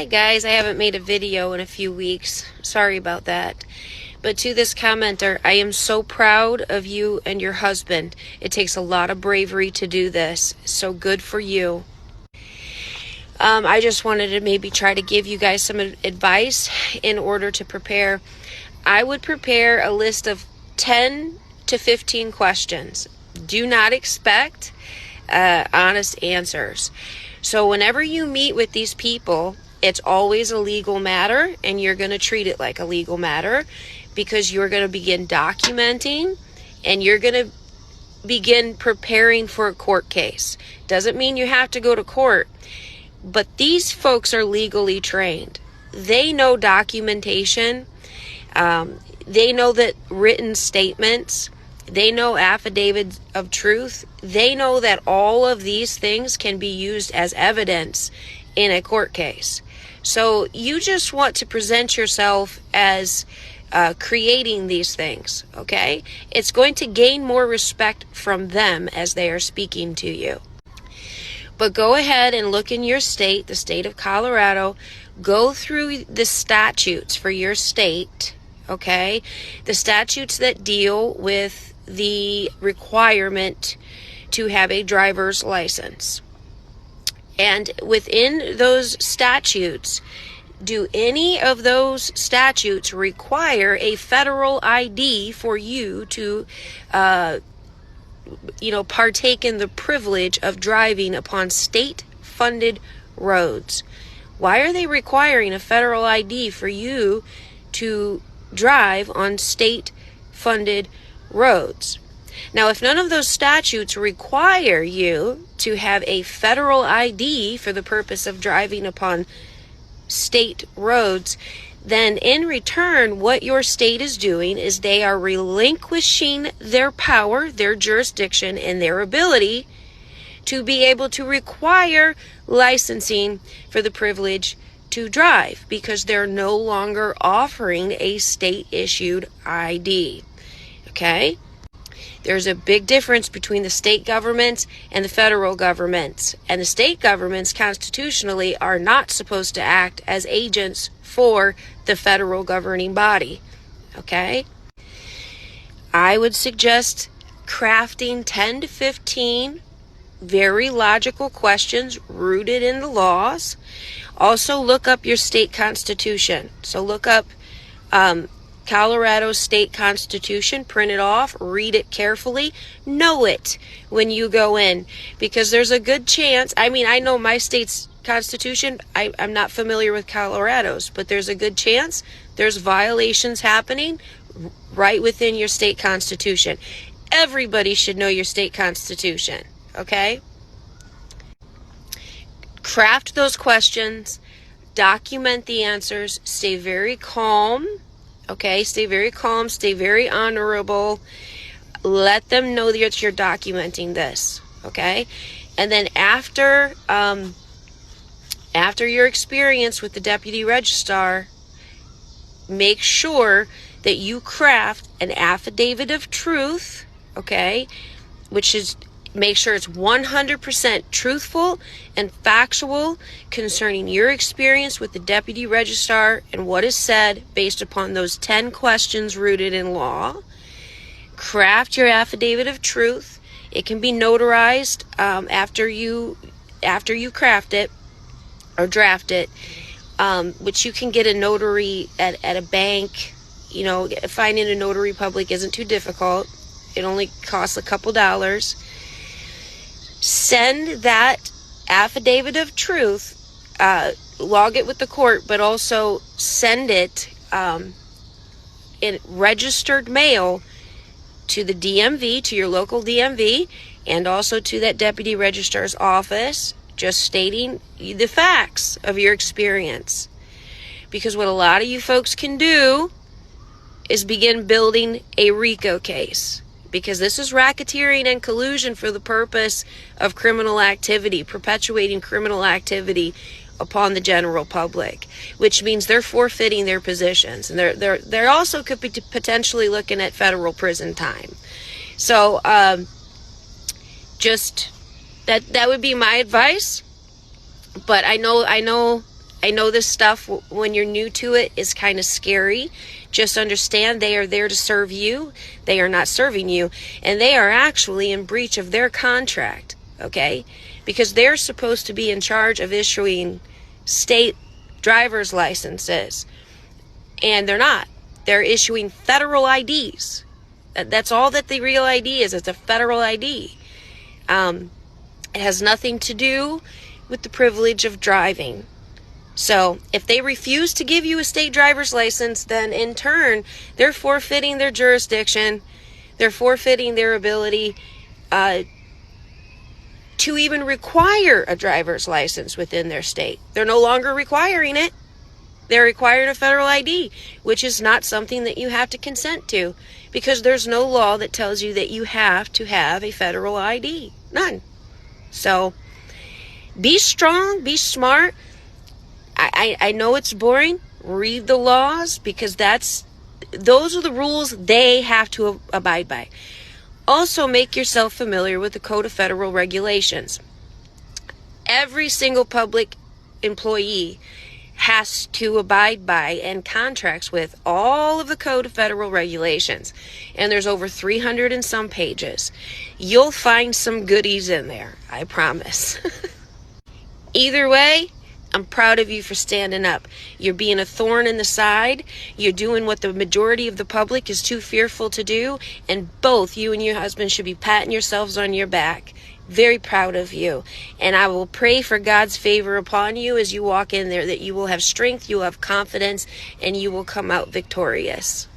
Hi guys, I haven't made a video in a few weeks. Sorry about that. But to this commenter, I am so proud of you and your husband. It takes a lot of bravery to do this. So good for you. I just wanted to maybe try to give you guys some advice in order to prepare. I would prepare a list of 10 to 15 questions. Do not expect honest answers. So whenever you meet with these people, it's always a legal matter, and you're going to treat it like a legal matter because you're going to begin documenting and you're going to begin preparing for a court case. Doesn't mean you have to go to court, but these folks are legally trained. They know documentation. They know that written statements. They know affidavits of truth. They know that all of these things can be used as evidence in a court case. So you just want to present yourself as creating these things, okay? It's going to gain more respect from them as they are speaking to you. But go ahead and look in your state, the state of Colorado. Go through the statutes for your state, okay? The statutes that deal with the requirement to have a driver's license. And within those statutes, do any of those statutes require a federal ID for you to, partake in the privilege of driving upon state-funded roads? Why are they requiring a federal ID for you to drive on state-funded roads? Now, if none of those statutes require you to have a federal ID for the purpose of driving upon state roads, then in return, what your state is doing is they are relinquishing their power, their jurisdiction, and their ability to be able to require licensing for the privilege to drive because they're no longer offering a state-issued ID. Okay? There's a big difference between the state government and the federal government. And the state governments constitutionally are not supposed to act as agents for the federal governing body. Okay? I would suggest crafting 10 to 15 very logical questions rooted in the laws. Also look up your state constitution. So look up Colorado state constitution, print it off, read it carefully, know it when you go in, because there's a good chance, I know my state's constitution, I'm not familiar with Colorado's, but there's a good chance there's violations happening right within your state constitution. Everybody should know your state constitution, okay? Craft those questions, document the answers, stay very calm. Okay, stay very calm, stay very honorable. Let them know that you're documenting this, okay? And then after your experience with the deputy registrar, make sure that you craft an affidavit of truth, okay? Which is, make sure it's 100% truthful and factual concerning your experience with the deputy registrar and what is said based upon those 10 questions rooted in law. Craft your affidavit of truth. It can be notarized after you craft it or draft it, which you can get a notary at a bank. Finding a notary public isn't too difficult. It only costs a couple dollars. Send that affidavit of truth, log it with the court, but also send it in registered mail to the DMV, to your local DMV, and also to that deputy registrar's office, just stating the facts of your experience. Because what a lot of you folks can do is begin building a RICO case. Because this is racketeering and collusion for the purpose of criminal activity, perpetuating criminal activity upon the general public, which means they're forfeiting their positions, and they're also could be potentially looking at federal prison time. So just that would be my advice. But I know I know this stuff, when you're new to it, is kind of scary. Just understand they are there to serve you. They are not serving you. And they are actually in breach of their contract, okay? Because they're supposed to be in charge of issuing state driver's licenses. And they're not. They're issuing federal IDs. That's all that the real ID is. It's a federal ID. It has nothing to do with the privilege of driving. So if they refuse to give you a state driver's license, then in turn, they're forfeiting their jurisdiction. They're forfeiting their ability to even require a driver's license within their state. They're no longer requiring it. They're requiring a federal ID, which is not something that you have to consent to, because there's no law that tells you that you have to have a federal ID. None. So be strong, be smart. I know it's boring. Read the laws, because those are the rules they have to abide by. Also, make yourself familiar with the Code of Federal Regulations. Every single public employee has to abide by and contracts with all of the Code of Federal Regulations. And there's over 300 and some pages. You'll find some goodies in there, I promise. Either way, I'm proud of you for standing up. You're being a thorn in the side. You're doing what the majority of the public is too fearful to do. And both you and your husband should be patting yourselves on your back. Very proud of you. And I will pray for God's favor upon you as you walk in there, that you will have strength, you will have confidence, and you will come out victorious.